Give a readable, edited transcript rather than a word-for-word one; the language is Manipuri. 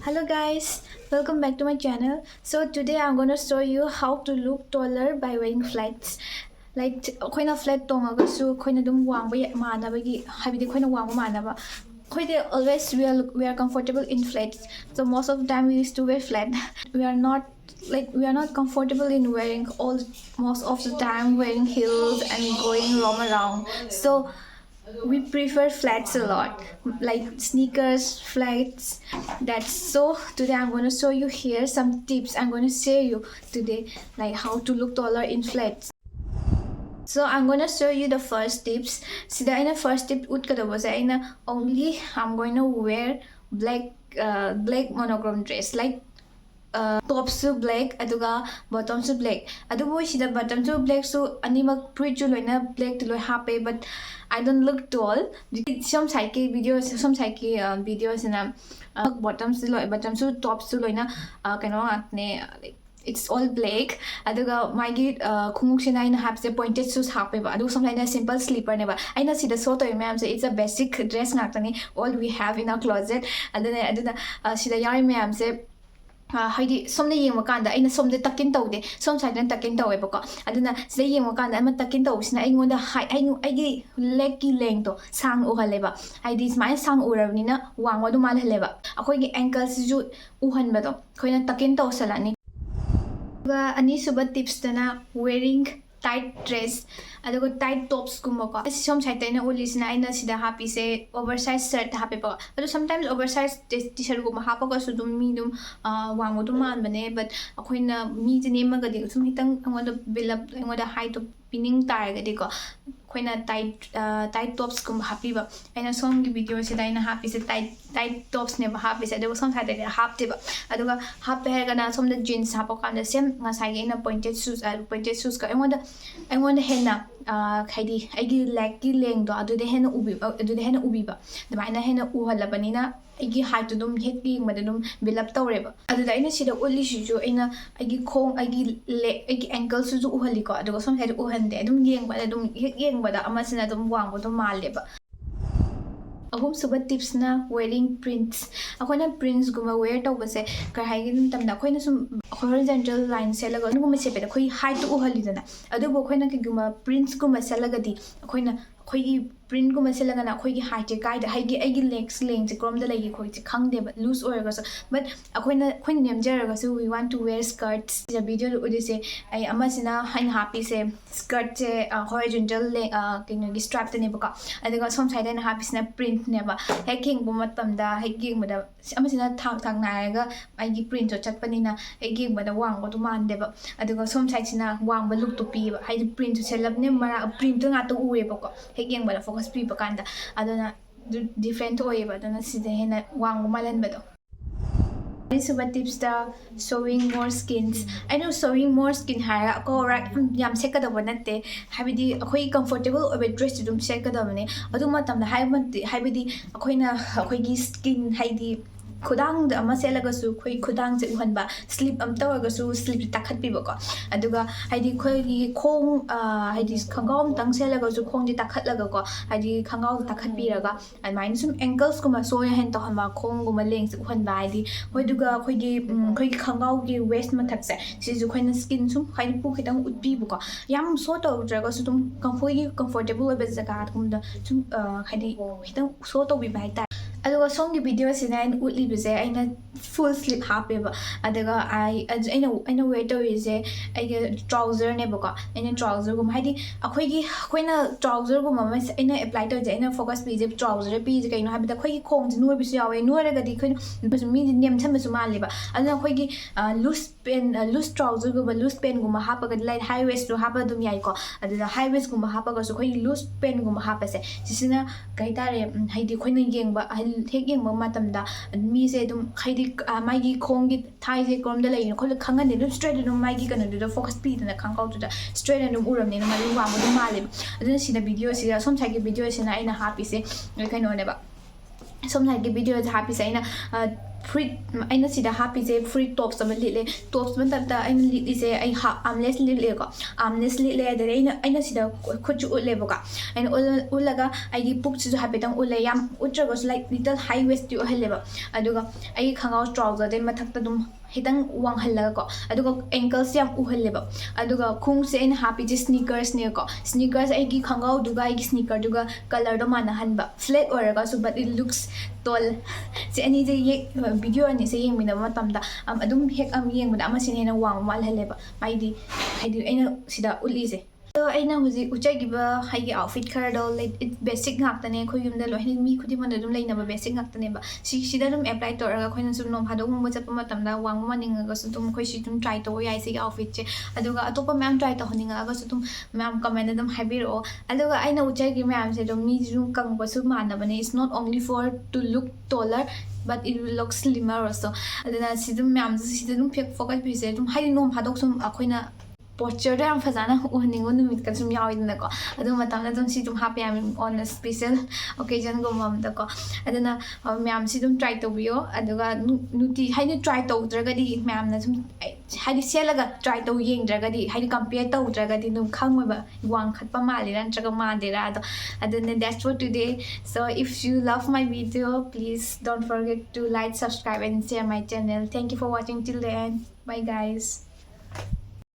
Hello guys, welcome back to my channel. So today I'm gonna show you how to look taller by wearing flats. Like akoina flat tongagasu akoina dum wangba manabagi habidi akoina wangba manaba. Akoide always we are comfortable in flats. So most of the time we used to wear flat. We are not comfortable in wearing all most of the time wearing heels and going roam around. So we prefer flats a lot, like sneakers, flats. That's so today I'm going to show you here some tips. I'm going to share you today like how to look taller in flats. So I'm going to show you the first tips. Sida ina first tip utkadabase ina only I'm going to wear black monochrome dress, like tops to black aduga bottoms to black adubu sida bottom to black so animak pre chu loina black to loi happy, but I don't look tall. Some psyche videos na bottoms to loi bottoms to tops to loina kano atne like it's all black aduga magi khumuk sina ina hapse pointed shoes happy ba adu some like simple slipper ne ba aina sida so to ma'am, so it's a basic dress ngaktani all we have in our closet aduna sida yari ma'am se haidi somna yengma kanda aina somde takin tawde som side dan takin tawe bako aduna sida yengma kanda ama takin tawsina aingonda aigi leg ki length to sang uhaleba haidi smai sang urabnina wangwa du mal haleba akoi gi ankles ju uhanba do khoina takin tawsalani ga ani suba tips tana wearing tight dress adugo tight tops kumako som side na ulisina aina sida happy se oversized shirt happy pa adu sometimes oversized t-shirt guma hapa ko su dum mi dum wango dum man bane, but akoina mi jine magadi sum hitang angoda build up angoda height to pinning target ko akoina tight tops kum happy ba aina song gi video sida aina happy se tight tops ne ba happy se adugo som side na happy ba aduga happy ha na som the jeans hapa kan same ngasai ina pointed shoes ka angoda henna haidi aigi leg ki leng do adu de henna ubi ba damaina henna uhalabani na aigi height to dum het gi ngma dum build up tawreba adu da ina sida ulli siju aina aigi khong aigi leg aigi ankle su ju uhali ko adu som side uhande dum yengba dum yengba da amasina dum wangbo dum maleba. Ahum suba tips na wearing prints. Akoina prints guma wear tawbase kar haigin tamda akoina sum horizontal line selaga guma sepe da khoi height uhalidana adubo akoina ki guma prints guma selaga di akoina khoi print guma selaga na khoi gi height kai da haigi aigi legs length krom da lagi khoi chi khangde but loose oraga so but akoina nemjaraga so we want to wear skirts. The video udise ai amasina hain happy se skirt se horizontal kino gi strap ne baka aduga som side na happy na print ne ba hacking bu matam da hacking da amasina thang naiga aigi print to chatpanina hacking ba da wang ba du mande ba aduga som side sina wang ba look to pi ba hai print to selap ne mara print nga to uwe baka hacking ba da focus pi ba kanda aduna different oye ba aduna sida hena wang malan ba do. Suba tips da showing more skins. I know showing more skin hara ko right yam sekadaba natte habidi akoi comfortable obe dress dum sekadabane adu matam da habidi akoina akoi gi skin haidi khudang da ama selaga su khoi khudang je uhanba slip am tawaga su slip takhat pi bako aduga haidi khoi gi khong haidi khangam tang selaga su khong di takhat laga ko haidi khangau takhat pi raga and mine sum ankles kuma so ya hen to hama khong guma leng su uhanba haidi hoi duga khoi gi khangau gi waist ma thak se si ju khoi na skin sum haidi pu khitang utpi bako yam so to draga su tum comfortable obe jaga kum da sum haidi khitang so to bi bai ta aduga song gi video sina in utli bise aina full slip happy ba aduga aina wear to is ai trouser ne bako aina trouser gum haidi akoina trouser gum ma aina apply to je aina focus pi je trouser pi je kaino habida khoi gi khong je nuoi bisu yawe nuoi raga di khoi mi nem tham bisu ma leba aduna khoi gi loose trouser gum loose pen gum hapa ga light high waist ro hapa dum yai ko aduna high waist gum hapa ga so khoi loose pen gum hapa se sisina kai tare haidi khoina yengba hek yengba matamda mi se dum haidi maigi khongi thai se krom da lai khol khangani dum straight dum maigi kana du focus pi da khangkau du da straight dum uram ne ma lu wa mo dum male aduna sida video sida som thai video sina aina happy se kaino ne ba som thai video happy se aina fruit aina sida happy je fruit tops ama litle tops matata aina litli je ai ha armless litle ko armless litle ade aina sida khochu ulle boka aina ulaga ai gi puk chu happy tang ulle yam utrago like little high waist yu heleba aduga ai khangau trouser de mathakta dum hitang wang halaga ko aduga ankles yam uhaleba aduga khung se aina happy je sneakers ne ko sneakers ai gi khangau duga ai gi sneaker duga color do mana hanba flat oraga so but it looks tall se ani je video ani se yeng mina matamda adum hek am yeng bada ama sin hena wang mal haleba maidi haidi aina sida uli se so aina huji uchai giba haigi outfit khara do like it basic ngak tane khoi yum da lo hin mi khudi man dum leina ba basic ngak tane ba sida dum apply to raga khoina sum nom phado mo chap ma tamda wang ma ninga ga su dum khoi si dum try to yai se outfit che aduga atopa ma'am try to honinga ga su dum ma'am comment dum habiro aduga aina uchai gi ma'am se dum mi dum kang ba su man na bane is not only for to look taller but it will look slimmer also aduna sidum ma'am si dum focus bi se dum hai nom phadok sum akhoina posture da am fazana uhaningo numit kan sum yawidna ko adu matam na dum si dum happy am on a special occasion go mam da ko aduna ma'am si dum try to bio aduga nuti hai ni try to draga di ma'am na sum hai di selaga try to yeng draga di hai di compare to draga di num khangoi ba wang khat pa mali ran draga ma de ra aduna that's for today so if you love my video please don't forget to like subscribe and share my channel thank you for watching till the end bye guys